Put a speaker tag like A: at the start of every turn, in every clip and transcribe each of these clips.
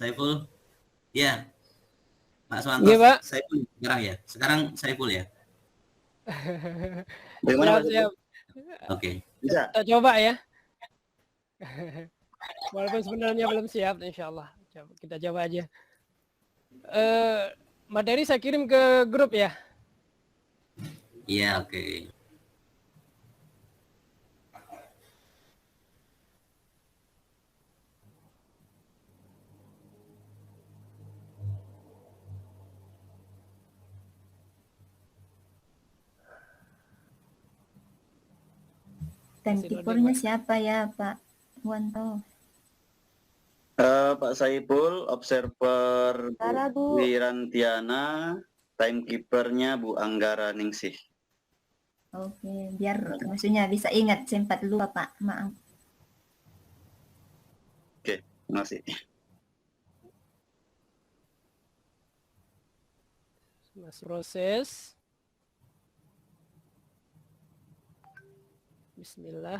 A: Saiful. Ya, Pak
B: Iya,
A: Suwanto,
B: Pak.
A: Saiful sekarang ya. Sekarang Saiful ya.
C: Bagaimana Pak?
B: Siap.
A: Oke.
C: Bisa?
B: Kita coba ya. Walaupun sebenarnya belum siap, insya Allah. Kita coba aja. Materi saya kirim ke grup ya.
A: Iya, oke.
D: Timekeepernya siapa ya Pak Wanto?
C: Pak Saiful, observer Bu Wirantiana, timekeepernya Bu Anggara Ningsih.
D: Oke, biar maksudnya bisa ingat, sempat lupa Pak, maaf.
C: Oke, terima kasih.
B: Mas proses. Bismillah.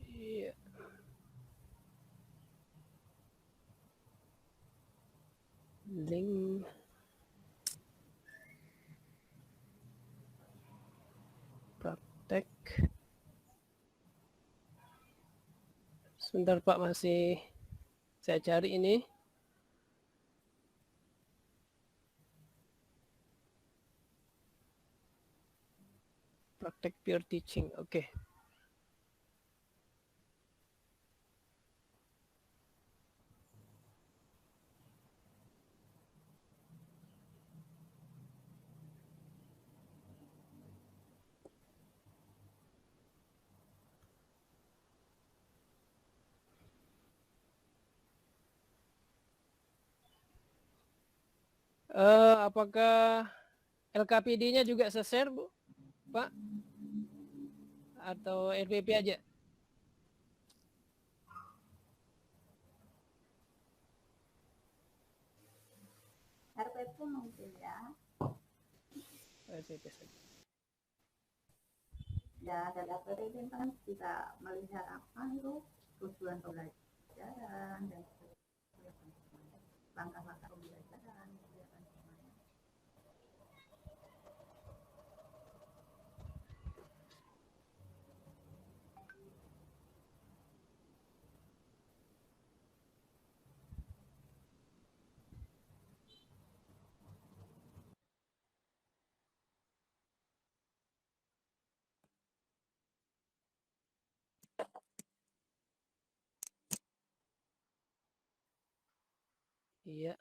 B: Iya. Link. Praktek. Sebentar Pak, masih saya cari ini. Praktek peer teaching, oke. Apakah LKPD-nya juga se-share, Bu? Pak? Atau RPP aja?
D: RPP mungkin ya.
B: RPP saja.
D: Ya, dari RPP kan bisa melihat apa itu tujuan pembelajaran dan langkah-langkah pembelajaran.
B: Iya.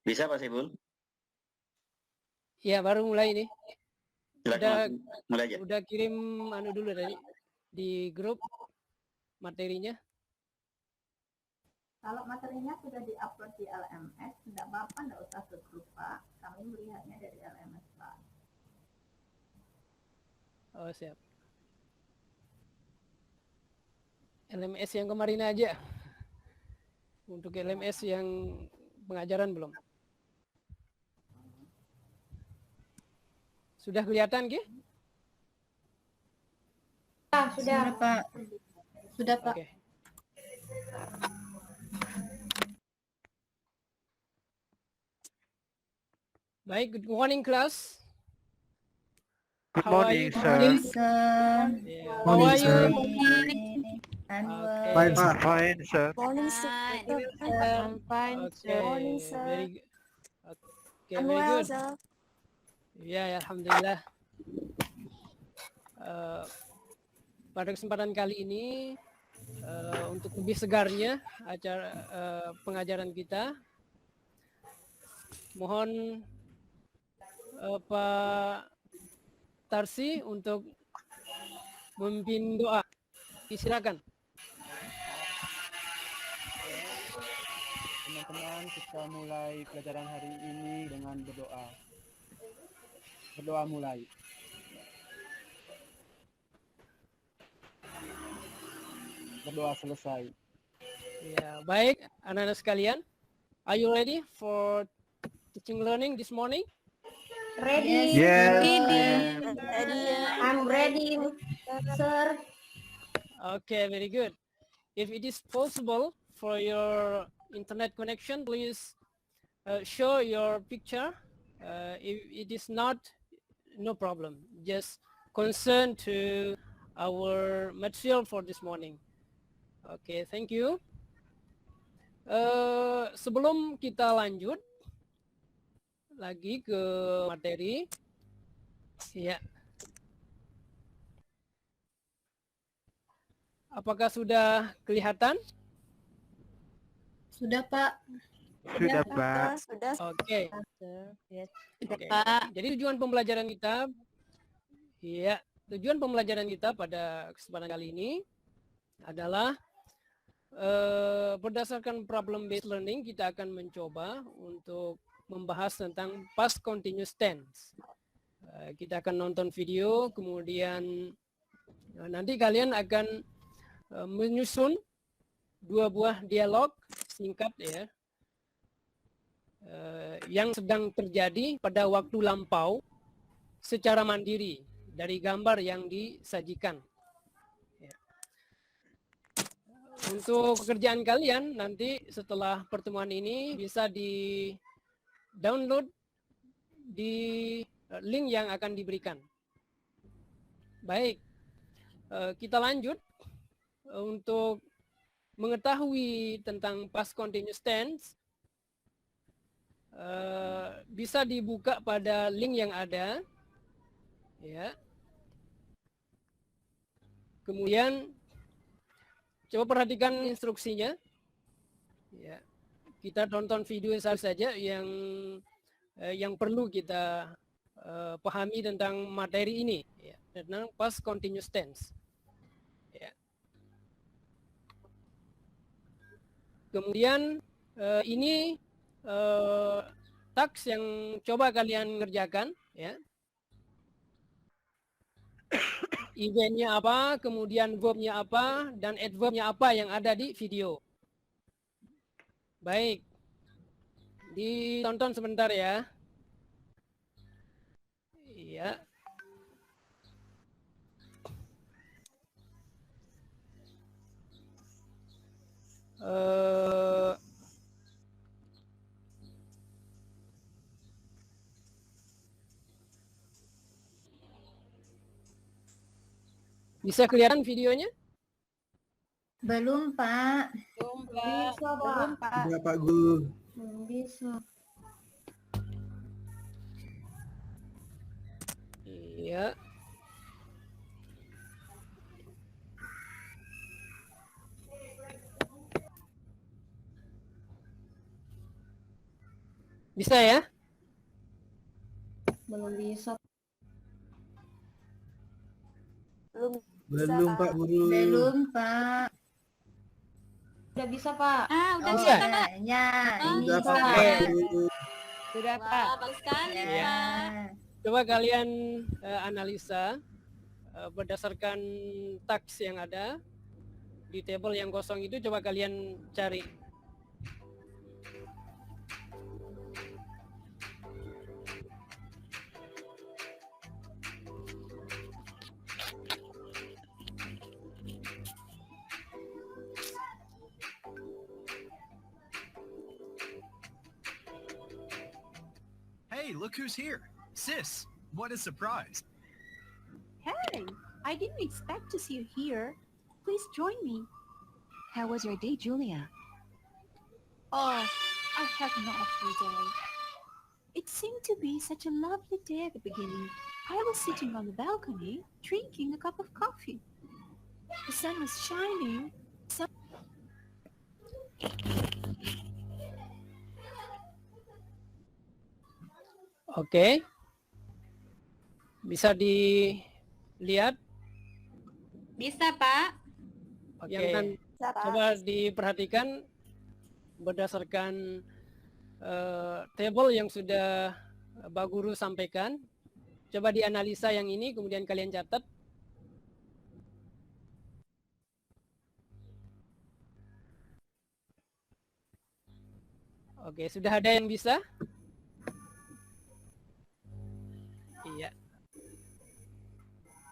C: Bisa Pak Saiful?
B: Iya, baru mulai ini.
C: Silakan mulai aja.
B: Udah kirim anu dulu tadi di grup materinya.
D: Kalau materinya sudah diupload di LMS, tidak apa-apa, tidak usah ke grup Pak. Kami melihatnya dari LMS Pak.
B: Oh, siap. LMS yang kemarin aja. Untuk LMS yang pengajaran belum? Sudah kelihatan, Ki?
D: Sudah Pak. Sudah Pak.
B: Oke. Baik, good morning class.
E: Good
B: How are
E: morning,
B: you
E: sir.
B: today?
D: Sir.
B: Yeah. How
F: Morning,
B: are you?
F: sir.
D: Anwar.
B: Okay.
F: Fine, sir.
E: Fine, sir.
G: Morning, sir. I'm fine,
B: Okay.
G: sir. Morning, sir.
B: Okay, very good.
G: sir.
B: Ya, alhamdulillah. Pada kesempatan kali ini untuk lebih segarnya acara pengajaran kita, mohon Pak Tarsi untuk memimpin doa. Silakan.
H: Teman-teman, kita mulai pelajaran hari ini dengan berdoa. Berdoa mulai. Berdoa selesai.
B: Ya, baik anak-anak sekalian. Are you ready for teaching learning this morning?
D: Ready.
E: Yes.
D: I'm ready, sir.
B: Okay, very good. If it is possible for your internet connection, please show your picture. If it is not, no problem. Just concern to our material for this morning. Okay, thank you. Sebelum kita lanjut lagi ke materi, ya. Apakah sudah kelihatan?
D: Sudah, Pak.
E: Sudah, Pak.
G: Sudah,
B: Oke.
G: Yes.
B: Oke. Jadi tujuan pembelajaran kita, ya, tujuan pembelajaran kita pada kesempatan kali ini adalah berdasarkan problem based learning kita akan mencoba untuk membahas tentang past continuous tense. Kita akan nonton video, kemudian nanti kalian akan menyusun 2 buah dialog singkat ya, yang sedang terjadi pada waktu lampau secara mandiri dari gambar yang disajikan. Ya. Untuk pekerjaan kalian nanti setelah pertemuan ini bisa di download di link yang akan diberikan. Baik, kita lanjut. Untuk mengetahui tentang past continuous tense, bisa dibuka pada link yang ada, ya. Kemudian coba perhatikan instruksinya, ya. Kita tonton video saja yang perlu kita pahami tentang materi ini, ya, tentang past continuous tense. Ya. Kemudian ini task yang coba kalian ngerjakan, ya. Eventnya apa, kemudian verbnya apa, dan adverbnya apa yang ada di video. Baik, ditonton sebentar ya. Iya. Bisa kelihatan videonya?
D: Belum, Pak.
G: Belum, Pak.
D: Belum, Pak.
F: Sudah, Pak Guru.
D: Belum bisa.
B: Iya. Bisa ya?
D: Belum bisa.
F: Belum, Pak Guru.
D: Belum, Pak.
G: Udah bisa, Pak.
D: Udah
G: bisa,
D: bisa,
G: Pak.
D: Ya, ini
F: Sudah, Pak
B: Oke.
F: Guru.
G: Sudah, Pak.
D: Bagus sekali,
B: Ya. Coba kalian analisa berdasarkan teks yang ada di table yang kosong itu, coba kalian cari.
I: Hey
F: Hey, look who's here. Sis, what a surprise.
I: Hey, I didn't expect to see you here. Please join me.
J: How was your day, Julia?
I: Oh, I had an awful day. It seemed to be such a lovely day at the beginning. I was sitting on the balcony, drinking a cup of coffee. The sun was shining.
B: Oke. Bisa dilihat?
G: Bisa, Pak.
B: Oke.
G: Bisa, Pak.
B: Coba diperhatikan berdasarkan table yang sudah Pak Guru sampaikan. Coba dianalisa yang ini, kemudian kalian catat. Oke, sudah ada yang bisa? Iya.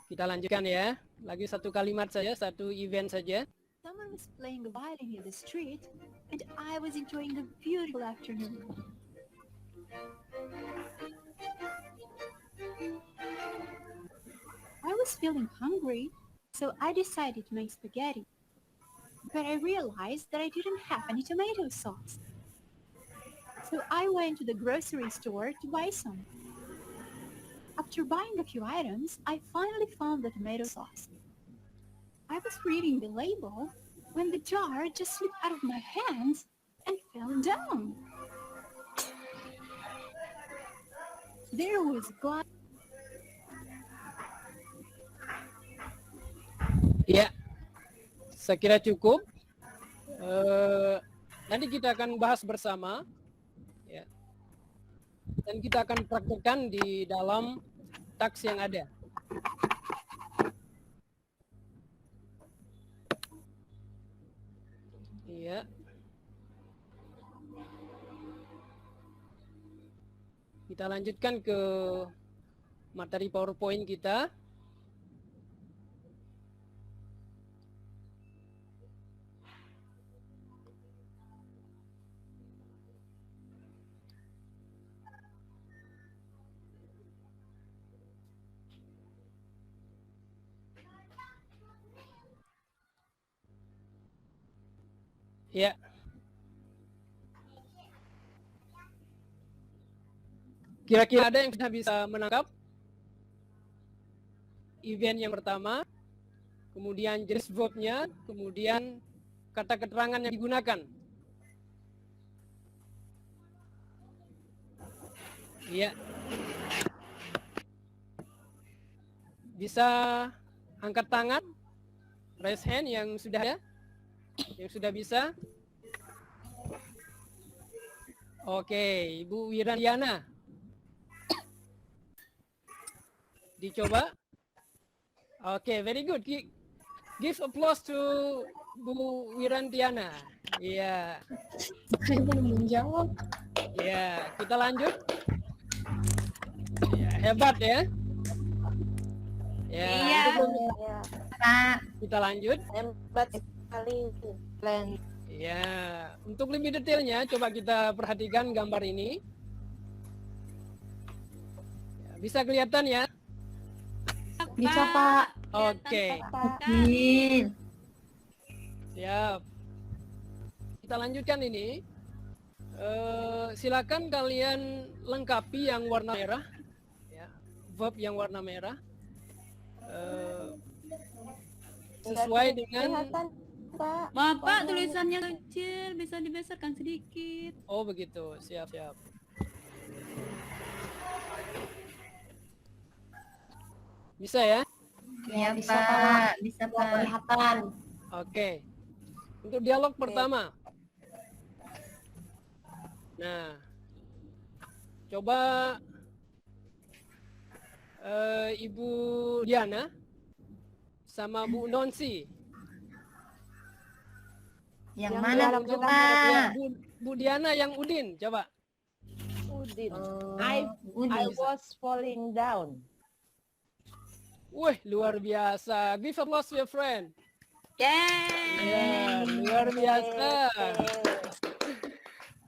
B: Kita lanjutkan ya. Lagi satu kalimat saja, satu event saja.
I: Someone was playing the violin in the street, and I was enjoying the beautiful afternoon. I was feeling hungry, so I decided to make spaghetti. But I realized that I didn't have any tomato sauce. So I went to the grocery store to buy some. After buying a few items, I finally found the tomato sauce. I was reading the label when the jar just slipped out of my hands and fell down. There was glass.
B: Ya, saya kira cukup. Nanti kita akan bahas bersama, ya. Dan kita akan praktekkan di dalam taks yang ada. Iya. Kita lanjutkan ke materi PowerPoint kita. Ya. Kira-kira ada yang sudah bisa menangkap event yang pertama, kemudian jenis verbnya, kemudian kata keterangan yang digunakan. Iya. Bisa angkat tangan, raise hand yang sudah ada, yang sudah bisa. Oke, Ibu Wirandiana. Dicoba. Oke, very good. Give applause to Bu Wirandiana. Iya.
G: Saya belum menjawab.
B: Ya, kita lanjut. Ya, hebat ya. Ya,
G: Iya.
J: Pak,
B: kita lanjut.
G: Hebat sekali.
B: Ya, untuk lebih detailnya coba kita perhatikan gambar ini. Ya, bisa kelihatan ya?
G: Bisa, Pak.
B: Oke.
J: Min.
B: Siap. Kita lanjutkan ini. Silakan kalian lengkapi yang warna merah, ya, verb yang warna merah, sesuai dengan.
G: Maaf, Pak, tulisannya kecil, bisa dibesarkan sedikit.
B: Oh begitu, siap. Bisa ya?
J: Ya, Pak. Bisa, Pak.
G: Kelihatan.
B: Oke. Untuk dialog pertama. Nah, coba Ibu Diana sama Bu Nonsi.
J: Yang mana,
B: Untuk-
J: Pak?
B: ya, Bu Diana yang Udin, coba.
K: Udin.
J: Udin.
K: I was falling down.
B: Wih, luar biasa. Give applause to your friend. Ya, luar biasa.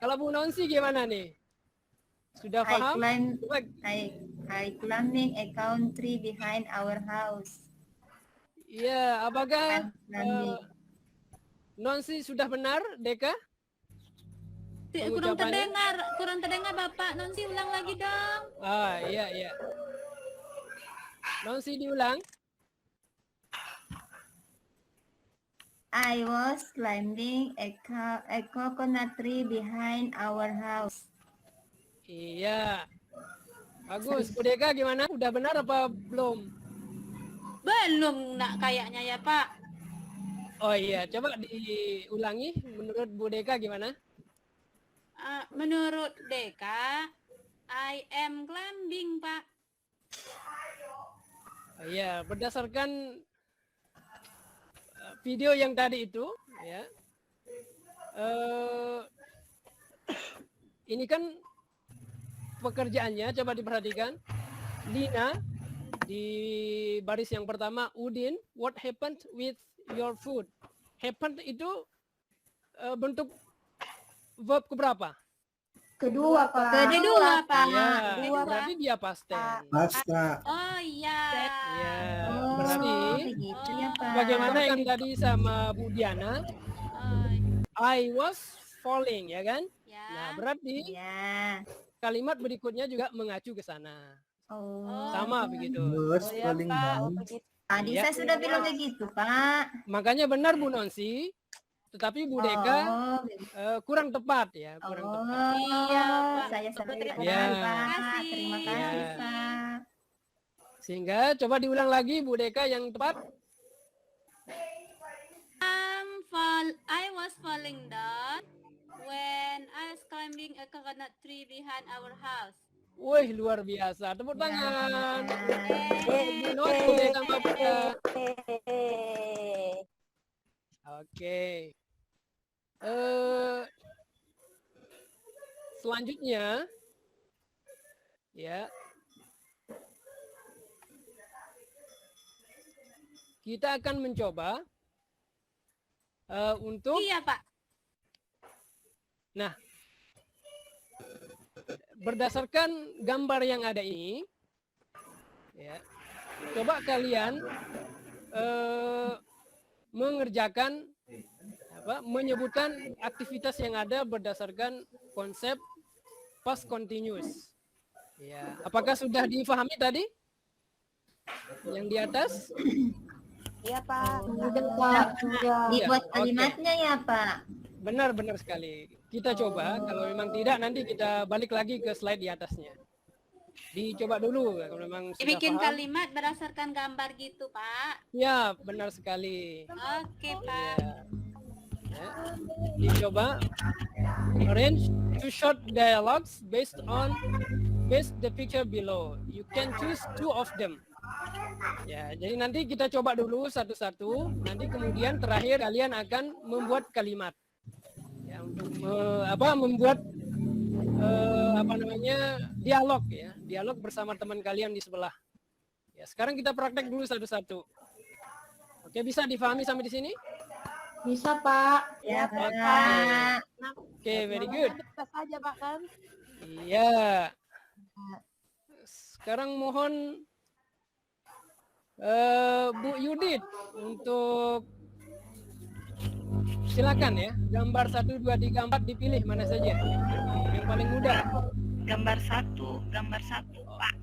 B: Kalau Bu Nonsi gimana nih? Sudah paham?
J: I climbing a country behind our house.
B: Iya, apakah
J: Climbing.
B: Nonsi sudah benar, Deka?
G: Kurang
B: Pengucapannya?
G: terdengar Bapak. Nonsi ulang lagi dong.
B: Iya. Nonsi diulang.
J: I was climbing a coconut tree behind our house.
B: Iya. Bagus. Bu Deka gimana? Udah benar apa belum?
G: Belum nak kayaknya ya Pak.
B: Oh iya, coba diulangi. Menurut Bu Deka gimana?
G: Menurut Deka, I am climbing Pak.
B: Oh iya, berdasarkan video yang tadi itu, ya. Ini kan pekerjaannya, coba diperhatikan. Lina di baris yang pertama, Udin, what happened with your food? Happened itu bentuk verb keberapa?
J: Kedua, Pak.
G: Kedua Pak.
B: Ya,
G: Kedua.
B: berarti dia past tense.
E: Pasta.
G: Oh iya.
B: Ya,
J: Oh,
B: berarti
J: begitu ya, Pak.
B: bagaimana yang tadi sama Bu Diana,
G: Oh,
B: I was falling, ya kan?
G: ya.
B: Nah, berarti
J: Ya.
B: kalimat berikutnya juga mengacu ke sana.
J: Oh.
B: Sama begitu.
E: Was
K: Oh ya
E: falling
K: Pak,
E: down.
K: begitu.
J: Tadi
B: Ya.
J: saya sudah bilang begitu, Pak.
B: Makanya benar Bu Nonsi, tetapi Bu Deka
J: Oh, begitu.
B: kurang tepat ya, kurang tepat.
G: Iya, Pak.
J: Saya salah
G: Terima
J: paham,
B: Ya.
J: Pak. Terima kasih,
B: Ya.
J: Pak.
B: Sehingga coba diulang lagi Bu Deka yang tepat.
G: I was falling down when I was climbing a coconut tree behind our house.
B: Wih, luar biasa. Tepuk tangan.
J: Ya.
B: Bu Deka Mapika.
K: Eh,
B: Oke. Selanjutnya, ya, kita akan mencoba untuk,
G: Iya Pak.
B: nah, berdasarkan gambar yang ada ini, ya, coba kalian mengerjakan menyebutkan aktivitas yang ada berdasarkan konsep past continuous. Ya, apakah sudah difahami tadi? Yang di atas?
K: Iya Pak.
J: Dibuat
B: Oke.
J: kalimatnya ya, Pak.
B: Benar sekali. Kita coba, kalau memang tidak nanti kita balik lagi ke slide di atasnya. Dicoba dulu kalau memang sudah
G: Bikin
B: paham.
G: kalimat berdasarkan gambar gitu Pak.
B: Ya, benar sekali.
G: Oke Pak.
B: Ya. Dicoba arrange two short dialogues based the picture below. You can choose two of them. Ya, jadi nanti kita coba dulu satu-satu. Nanti kemudian terakhir kalian akan membuat kalimat. Ya, untuk membuat dialog ya, dialog bersama teman kalian di sebelah. Ya, sekarang kita praktek dulu satu-satu. Oke, bisa difahami sampai di sini?
J: Bisa, Pak. Ya, Pak.
B: Oke, very good.
K: Kita saja Pak kan.
B: Iya. Sekarang mohon Bu Yudit untuk silakan ya, gambar 1, 2, 3, 4 dipilih mana saja yang paling mudah.
J: Gambar satu, Pak.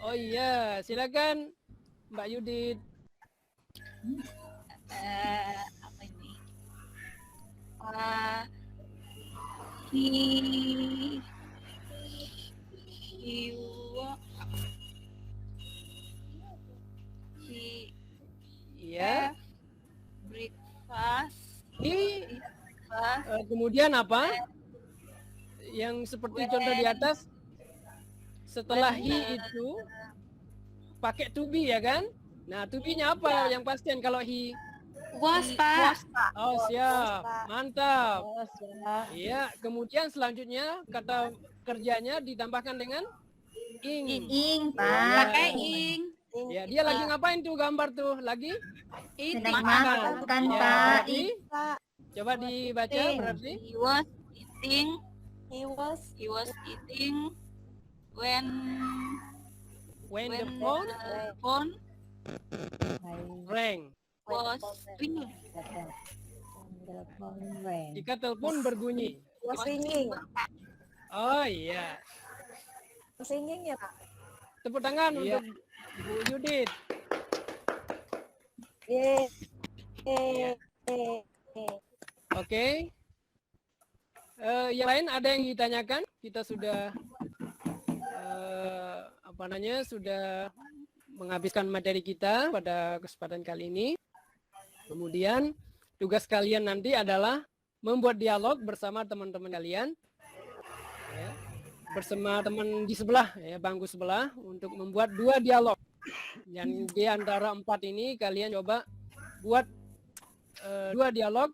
B: Oh iya, silakan Mbak Yudit.
G: Apa ini?
B: Iya.
G: Breakfast.
B: Ini kemudian apa? Yang seperti contoh di atas, setelah he itu pakai to be ya kan? Nah, to be-nya apa yang pastian kalau he?
G: Was Pak.
B: Oh, siap. Mantap.
K: Oh, siap.
B: Iya, kemudian selanjutnya kata kerjanya ditambahkan dengan ing.
J: Ing, Pak.
G: Pakai ing.
B: Ya, dia lagi ngapain tuh gambar tuh? Lagi?
J: Sedang makan,
B: Ya,
J: Pak.
B: berarti, coba dibaca berarti.
G: He was eating
K: He was
G: eating when
B: When the
G: when
B: phone
G: the phone
B: rang.
G: was ringing.
K: the phone rang.
B: Jika telepon berbunyi.
K: Was singing.
B: Oh iya.
K: Was singing ya Pak?
B: Tepuk tangan
H: Iya.
B: untuk Bu Yudit.
K: Yeay.
B: Iya.
K: Yeay.
B: Oke. Yang lain ada yang ditanyakan? Kita sudah sudah menghabiskan materi kita pada kesempatan kali ini. Kemudian tugas kalian nanti adalah membuat dialog bersama teman-teman kalian, ya, bersama teman di sebelah, ya, bangku sebelah, untuk membuat 2 dialog. Dan di antara 4 ini kalian coba buat 2 dialog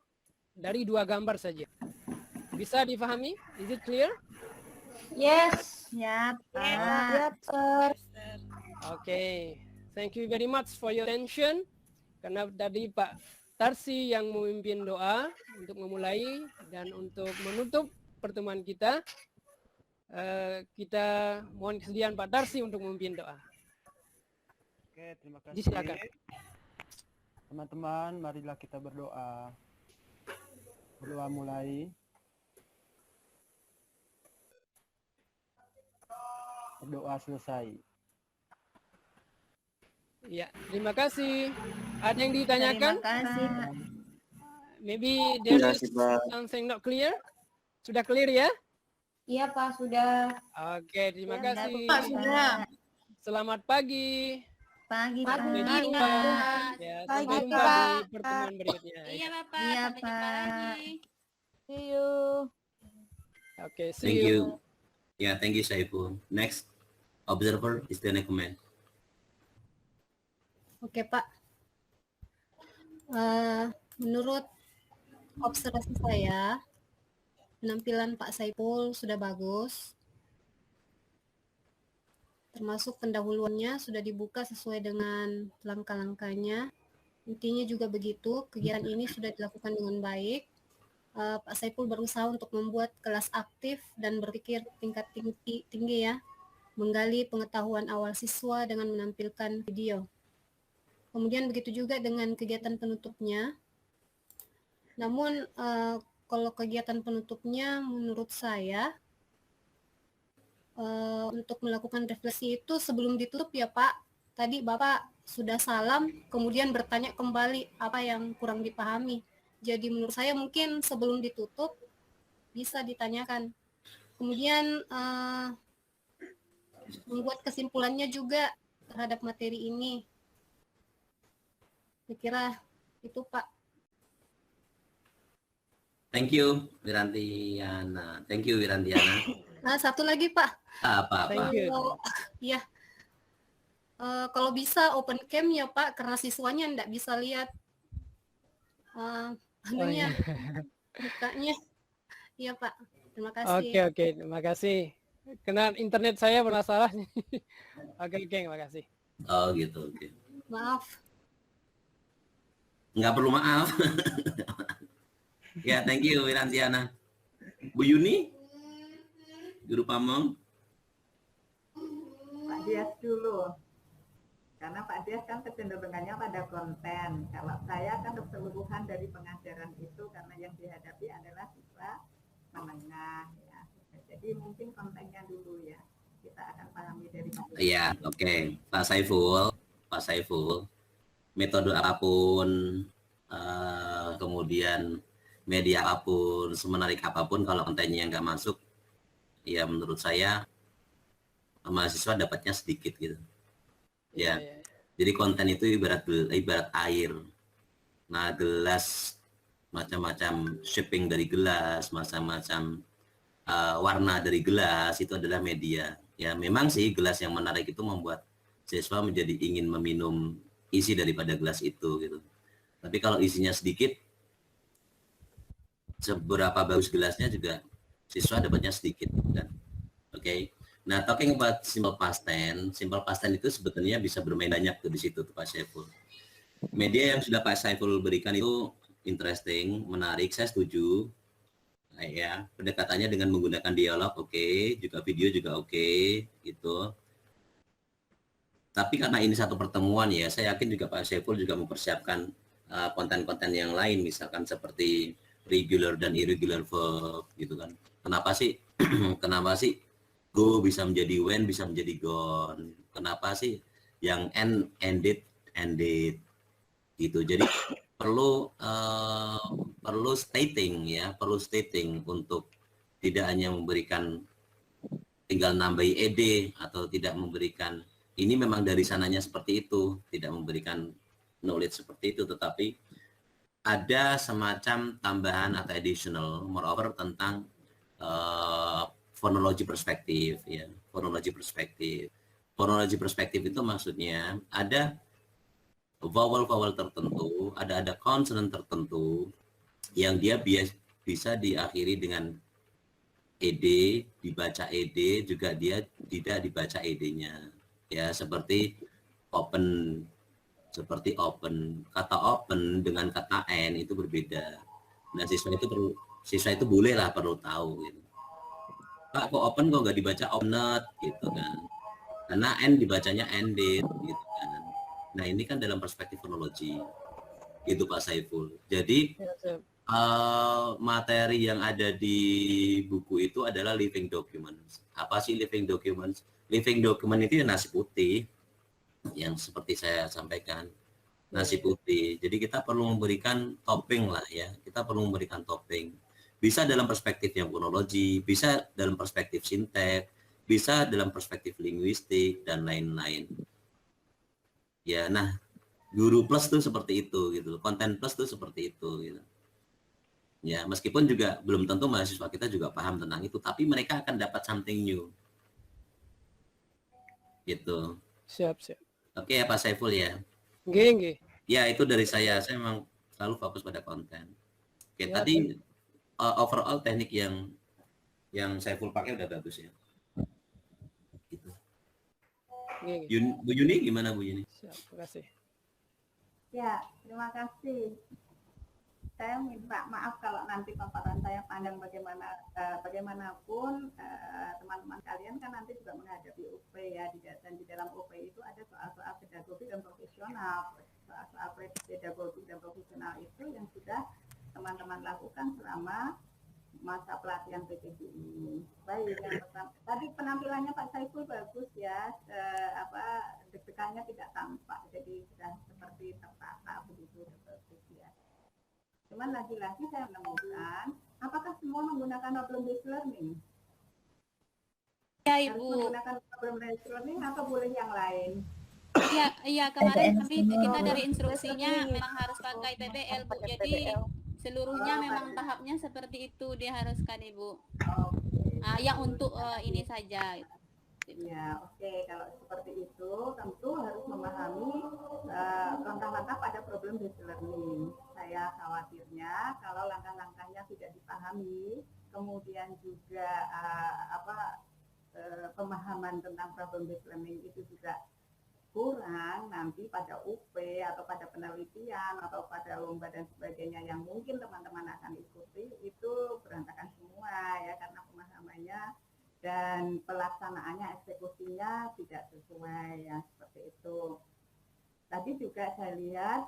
B: dari 2 gambar saja. Bisa difahami? Is it clear?
J: Yes. Ya, Pak.
K: Siap, Sir.
B: Oke, thank you very much for your attention. Karena tadi Pak Tarsi yang memimpin doa untuk memulai dan untuk menutup pertemuan kita, kita mohon kesediaan Pak Tarsi untuk memimpin doa.
H: Oke, terima kasih.
B: Disilakan.
H: Teman-teman, marilah kita berdoa. Berdoa mulai. Berdoa selesai.
B: Ya, terima kasih. Ada yang ditanyakan?
J: Terima kasih, Pak.
B: Maybe there
C: Terima
B: is
C: kasih, Pak.
B: something not clear. Sudah clear ya?
J: Iya, Pak, sudah.
B: Oke, terima
J: Ya,
B: kasih.
J: Pak, sudah.
B: Selamat pagi.
J: Pagi,
B: Sampai
J: Pak.
B: jumpa. Ya, sampai
K: Pagi,
B: jumpa
K: Pak.
B: di pertemuan berikutnya.
G: Iya Bapak,
J: Iya,
G: sampai jumpa
J: Pak.
G: lagi.
K: See you.
B: Oke, see
A: Thank
B: you.
A: you. Yeah, thank you, Saiful. Next, observer is the next comment.
L: Oke Pak, menurut observasi saya, penampilan Pak Saiful sudah bagus, termasuk pendahuluannya sudah dibuka sesuai dengan langkah-langkahnya. Intinya juga begitu, kegiatan ini sudah dilakukan dengan baik. Pak Saiful berusaha untuk membuat kelas aktif dan berpikir tingkat tinggi ya, menggali pengetahuan awal siswa dengan menampilkan video. Kemudian begitu juga dengan kegiatan penutupnya. Namun kalau kegiatan penutupnya menurut saya untuk melakukan refleksi itu sebelum ditutup ya Pak. Tadi Bapak sudah salam kemudian bertanya kembali apa yang kurang dipahami. Jadi menurut saya mungkin sebelum ditutup bisa ditanyakan. Kemudian membuat kesimpulannya juga terhadap materi ini. Saya kira itu Pak.
A: Thank you, Wirantiana. Thank you, Wirantiana.
L: Nah, satu lagi Pak.
A: Apa-apa.
B: Thank you.
L: Ya, kalau bisa open cam ya Pak, karena siswanya enggak bisa lihat anunya, mukanya. Iya Pak, terima kasih.
B: Oke, terima kasih. Karena internet saya bermasalah. Oke, terima kasih.
A: Oh gitu, oke.
L: Maaf.
A: Nggak perlu maaf. Ya, thank you, Wirantiana. Bu Yuni, Guru Pamong.
D: Pak Dias dulu. Karena Pak Dias kan kecenderungannya pada konten. Kalau saya kan keseluruhan dari pengajaran itu karena yang dihadapi adalah siswa menengah ya. Jadi mungkin kontennya dulu ya. Kita akan pahami dari
A: Iya, oke. Pak Saiful, metode apapun, kemudian media apapun, semenarik apapun, kalau kontennya nggak masuk, ya menurut saya mahasiswa dapatnya sedikit gitu. Ya, jadi konten itu ibarat air. Nah, gelas macam-macam shaping dari gelas, macam-macam warna dari gelas itu adalah media. Ya, memang sih gelas yang menarik itu membuat siswa menjadi ingin meminum isi daripada gelas itu gitu. Tapi kalau isinya sedikit, seberapa bagus gelasnya juga siswa dapatnya sedikit kan. Oke. Nah, talking about simple past tense itu sebetulnya bisa bermain banyak tuh di situ tuh Pak Saiful. Media yang sudah Pak Saiful berikan itu interesting, menarik, saya setuju. ya pendekatannya dengan menggunakan dialog oke, juga video juga oke gitu. Tapi karena ini satu pertemuan ya, saya yakin juga Pak Saiful juga mempersiapkan konten-konten yang lain, misalkan seperti regular dan irregular verb gitu kan. Kenapa sih kenapa sih go bisa menjadi when, bisa menjadi gone? Kenapa sih yang ended gitu. Jadi perlu stating ya, perlu stating untuk tidak hanya memberikan tinggal nambahi ed atau tidak memberikan ini memang dari sananya seperti itu, tidak memberikan knowledge seperti itu, tetapi ada semacam tambahan atau additional moreover tentang phonology perspektif ya, phonology perspektif. Phonology perspektif itu maksudnya ada vowel-vowel tertentu, ada consonant tertentu yang dia bisa diakhiri dengan ed, dibaca ed, juga dia tidak dibaca ed-nya. Ya, seperti open. Kata open dengan kata n itu berbeda. Nah, siswa itu boleh lah perlu tahu gitu. Pak, kok open kok nggak dibaca opened gitu kan. Karena n dibacanya ended gitu kan. Nah, ini kan dalam perspektif fonologi. Gitu Pak Saiful. Jadi materi yang ada di buku itu adalah living documents. Apa sih living documents? Living document itu ya nasi putih yang seperti saya sampaikan, nasi putih. Jadi kita perlu memberikan topping lah ya, kita perlu memberikan topping. Bisa dalam perspektif yang fonologi, bisa dalam perspektif sinteks, bisa dalam perspektif linguistik dan lain-lain. Ya, nah guru plus tuh seperti itu gitu, konten plus tuh seperti itu gitu. Ya, meskipun juga belum tentu mahasiswa kita juga paham tentang itu, tapi mereka akan dapat something new. Gitu.
B: Siap.
A: Oke ya Pak Saiful ya.
B: Nggih.
A: Ya itu dari saya memang selalu fokus pada konten. Oke, tadi overall teknik yang Saiful pakai udah bagus ya. Gitu. Bu Yuni gimana Bu Yuni?
B: Siap, terima kasih.
D: Ya, terima kasih. Saya minta maaf kalau nanti paparan saya panjang bagaimanapun teman-teman kalian kan nanti juga menghadapi UP ya, dan di dalam UP itu ada soal-soal pedagogi dan profesional. Soal-soal pedagogi dan profesional itu yang sudah teman-teman lakukan selama masa pelatihan PPG ini. Baik, yang pertama, tadi penampilannya Pak Saiful bagus ya, deg-degannya tidak tampak, jadi sudah seperti tertata begitu seperti ya. Cuman lagi-lagi saya menemukan, apakah semua menggunakan problem based learning?
G: Ya
D: Harus
G: Ibu.
D: menggunakan problem based learning atau boleh yang lain?
G: Iya kemarin kita dari instruksinya memang harus pakai PBL Bu. Jadi seluruhnya memang tahapnya seperti itu diharuskan Ibu. Yang untuk ini saja.
D: Ya, oke. Kalau seperti itu, tentu harus memahami langkah-langkah pada problem based learning. Saya khawatirnya kalau langkah-langkahnya tidak dipahami, kemudian juga pemahaman tentang problem based learning itu juga kurang, nanti pada UP atau pada penelitian atau pada lomba dan sebagainya yang mungkin teman-teman akan ikuti itu berantakan semua ya, karena pemahamannya dan pelaksanaannya, eksekusinya tidak sesuai ya, seperti itu. Tadi juga saya lihat,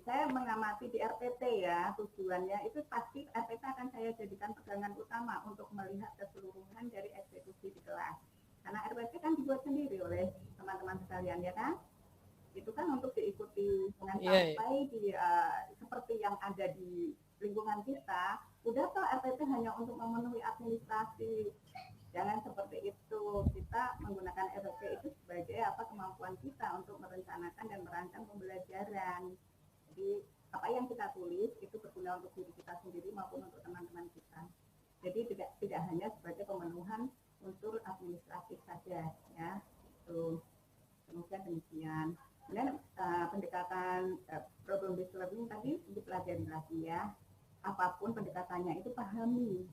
D: saya mengamati di RPT ya, tujuannya itu pasti RPT akan saya jadikan pegangan utama untuk melihat keseluruhan dari eksekusi di kelas. Karena RPT kan dibuat sendiri oleh teman-teman sekalian ya kan? Itu kan untuk diikuti dengan sampai di seperti yang ada di lingkungan kita. Udah toh RPT hanya untuk memenuhi administrasi. Jangan seperti itu. Kita menggunakan RPT itu sebagai kemampuan kita untuk merencanakan dan merancang pembelajaran. Jadi apa yang kita tulis itu berguna untuk diri kita sendiri maupun untuk teman-teman kita. Jadi tidak hanya sebagai pemenuhan unsur administratif saja ya. Itu kemudian demikian. Kemudian pendekatan problem based learning tadi dipelajari lagi ya. Apapun pendekatannya itu pahami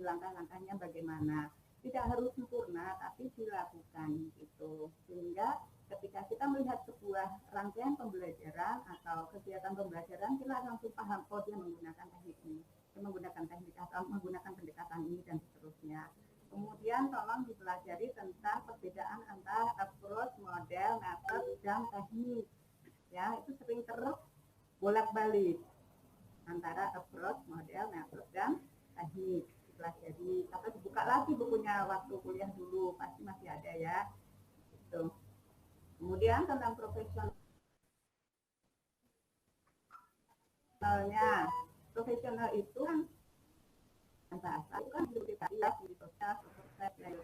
D: langkah-langkahnya bagaimana. Tidak harus sempurna, tapi dilakukan gitu. Sehingga ketika kita melihat sebuah rangkaian pembelajaran atau kegiatan pembelajaran, kita langsung paham, oh dia menggunakan teknik ini. menggunakan teknik atau menggunakan pendekatan ini dan seterusnya. Kemudian tolong dipelajari tentang perbedaan antara approach, model, method, dan teknik. Ya, itu sering terbolak-balik antara approach, model, method, dan teknik. Dipelajari atau dibuka lagi bukunya waktu kuliah dulu, pasti masih ada ya. Gitu. Kemudian tentang profesionalnya, profesional itu kan bahasa itu kan di sosial,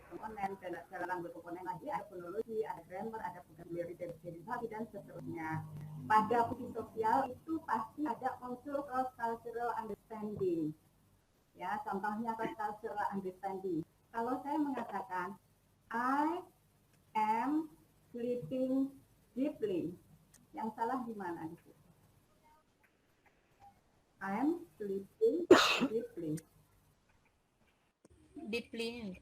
D: komponen, dalam berkomponen lagi ada fonologi, ada grammar, ada vocabulary derivasi dan seterusnya. Pada fungsi sosial itu pasti ada unsur cross-cultural understanding. Ya, contohnya cross-cultural understanding. Kalau saya mengatakan I am sleeping deeply, yang salah di mana di situ? I am sleeping deeply.
G: Deeply.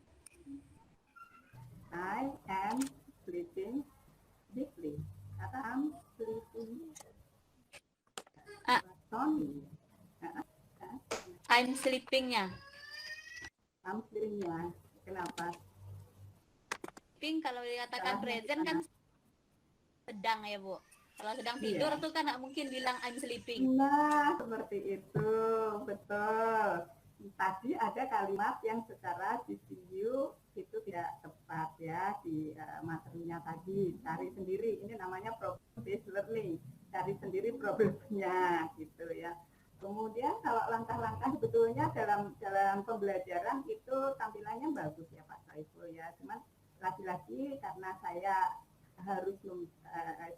D: I am sleeping deeply. Kata I'm sleeping.
G: I'm sleeping-nya.
D: I'm sleeping-nya. Kenapa?
G: Sleeping kalau dikatakan present kan sedang ya, Bu. Kalau sedang tidur tuh kan nggak mungkin bilang I'm sleeping.
D: Nah, seperti itu. Betul. Tadi ada kalimat yang secara CCU itu tidak tepat ya di materinya tadi. Cari sendiri, ini namanya problem-based learning. Cari sendiri problemnya gitu ya. Kemudian kalau langkah-langkah sebetulnya dalam pembelajaran itu tampilannya bagus ya Pak Saiful ya. Cuman lagi-lagi karena saya harus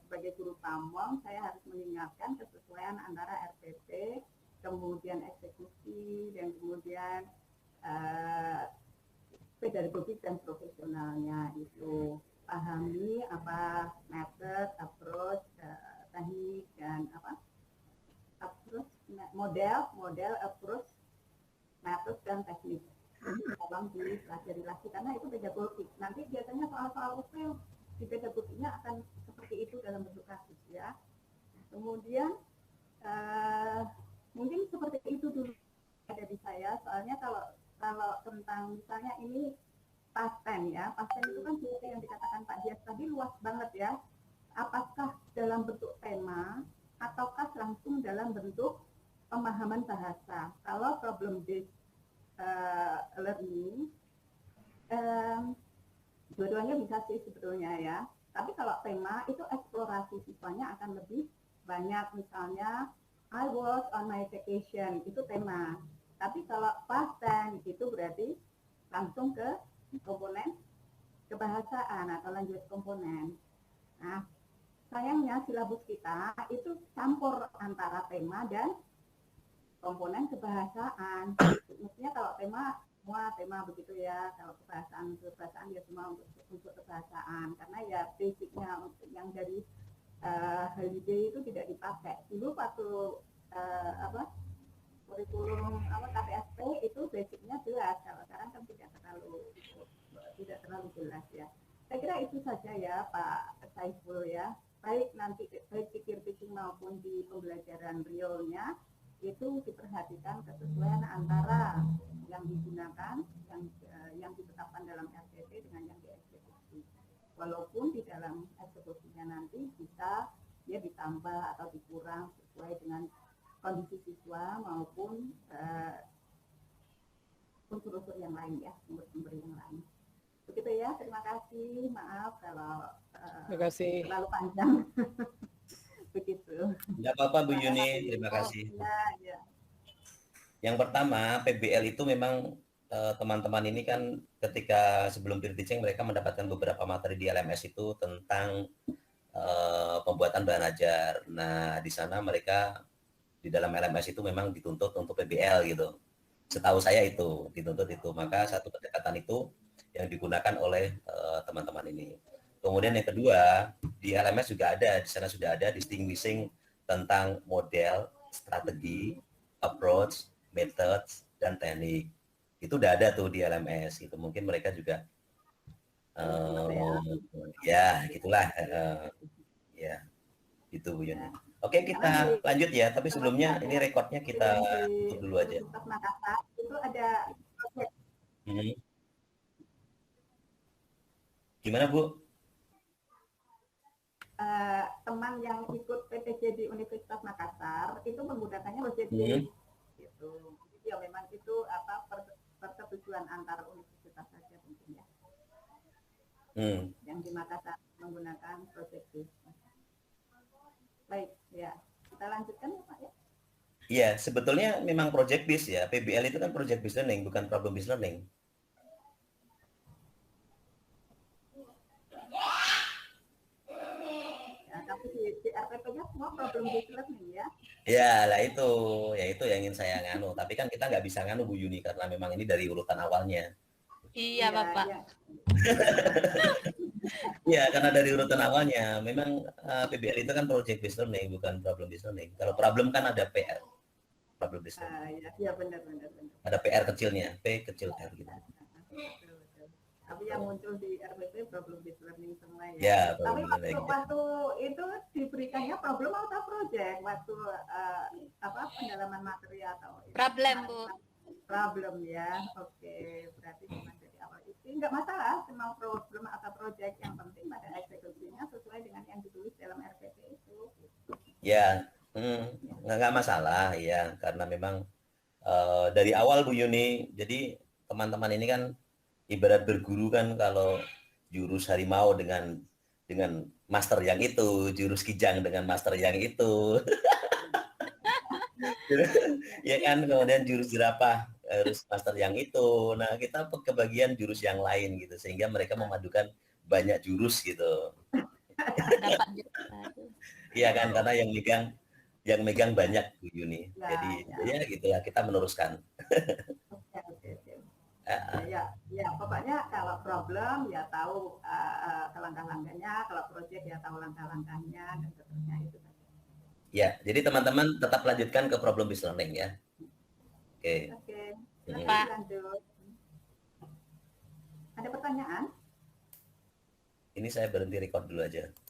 D: sebagai guru pamong, saya harus mengingatkan kesesuaian antara RPP, kemudian eksekusi, dan kemudian pedagogik dan profesionalnya itu. Pahami apa method, approach, teknik, dan apa approach, model, approach, method, dan teknik. Tolong dipelajari lagi karena itu pedagogik. Nanti biasanya soal-soal UPil di pedagoginya akan seperti itu dalam bentuk kasus ya. Kemudian mungkin seperti itu dulu ada di saya. Soalnya kalau tentang misalnya ini pasten ya, pasten itu kan seperti yang dikatakan Pak Dias tadi luas banget ya. Apakah dalam bentuk tema ataukah langsung dalam bentuk pemahaman bahasa? Kalau problem based learning, dua-duanya bisa sih sebetulnya ya. Tapi kalau tema itu eksplorasi siswanya akan lebih banyak. Misalnya I was on my vacation, itu tema. Tapi kalau past tense itu berarti langsung ke komponen kebahasaan atau lanjut komponen. Nah, sayangnya silabus kita itu campur antara tema dan komponen kebahasaan. Mestinya kalau tema semua tema begitu ya, kalau kebahasaan ya semua untuk kebahasaan, karena ya basicnya yang dari holiday itu tidak dipakai. Dulu waktu kurikulum KPSP itu basicnya jelas, kalau sekarang kan tidak terlalu jelas ya. Saya kira itu saja ya Pak Saiful ya. Baik nanti baik di peer teaching maupun di pembelajaran realnya itu diperhatikan kesesuaian antara yang digunakan, yang ditetapkan dalam RPP dengan yang dieksekusi. Walaupun di dalam eksekusinya nanti bisa ya ditambah atau dikurang sesuai dengan kondisi siswa maupun unsur-unsur yang lain ya, sumber-sumber yang lain. Begitu ya, terima kasih. Maaf kalau terlalu panjang. Begitu.
A: Tidak apa-apa Bu Yuni, terima kasih.
D: Ya.
A: Yang pertama, PBL itu memang teman-teman ini kan ketika sebelum peer teaching mereka mendapatkan beberapa materi di LMS itu tentang pembuatan bahan ajar. Nah, di sana mereka di dalam LMS itu memang dituntut untuk PBL gitu. Setahu saya itu dituntut itu. Maka satu pendekatan itu yang digunakan oleh teman-teman ini. Kemudian yang kedua, di LMS juga ada, di sana sudah ada distinguishing tentang model, strategi, approach, methods, dan teknik. Itu udah ada tuh di LMS. Itu mungkin mereka juga ya, gitulah. Ya, itu Bu Yuni. Oke, kita lanjut ya. Tapi sebelumnya ini rekodnya kita tutup dulu aja.
D: Universitas Makassar itu ada
A: Gimana, Bu?
D: Teman yang ikut PTJ di Universitas Makassar itu menggunakannya OJT gitu. Jadi ya memang itu apa persetujuan antar universitas saja mungkin ya. Yang di Makassar menggunakan project base. Baik, ya. Kita lanjutkan ya, Pak ya.
A: Iya, sebetulnya memang project based ya. PBL itu kan project based learning, bukan problem based learning.
D: Tapi di RPP-nya semua problem based learning ya.
A: Ya, lah itu yang ingin saya nganu. Tapi kan kita nggak bisa nganu Bu Yuni karena memang ini dari urutan awalnya.
G: Iya, Bapak.
A: Iya, karena dari urutan awalnya memang PBL itu kan project based learning, bukan problem based learning. Kalau problem kan ada PR, problem based learning.
D: Iya, benar.
A: Ada PR kecilnya, P kecil R gitu.
D: Tapi yang muncul di RPP problem based learning semua ya.
A: Ya,
D: tapi waktu itu diberikannya problem atau project waktu pendalaman materi atau
G: problem, Bu.
D: Problem ya. Oke, berarti memang dari awal itu enggak masalah mau problem atau project, yang penting pada eksekusinya sesuai dengan yang ditulis dalam RPP itu.
A: Ya, nggak masalah ya, karena memang dari awal Bu Yuni, jadi teman-teman ini kan ibarat berguru kan, kalau jurus harimau dengan master yang itu, jurus kijang dengan master yang itu. Ya kan, kemudian jurus jerapah harus master yang itu. Nah, kita kebagian jurus yang lain gitu, sehingga mereka memadukan banyak jurus gitu. Iya kan, karena yang megang banyak Bu Yuni. Jadi ya gitu ya, kita meneruskan.
D: Ya, pokoknya kalau problem ya tahu langkah-langkahnya, kalau project ya tahu langkah-langkahnya dan seterusnya itu saja.
A: Ya, jadi teman-teman tetap lanjutkan ke problem based learning ya. Oke.
D: Lanjut. Ada pertanyaan?
A: Ini saya berhenti record dulu aja.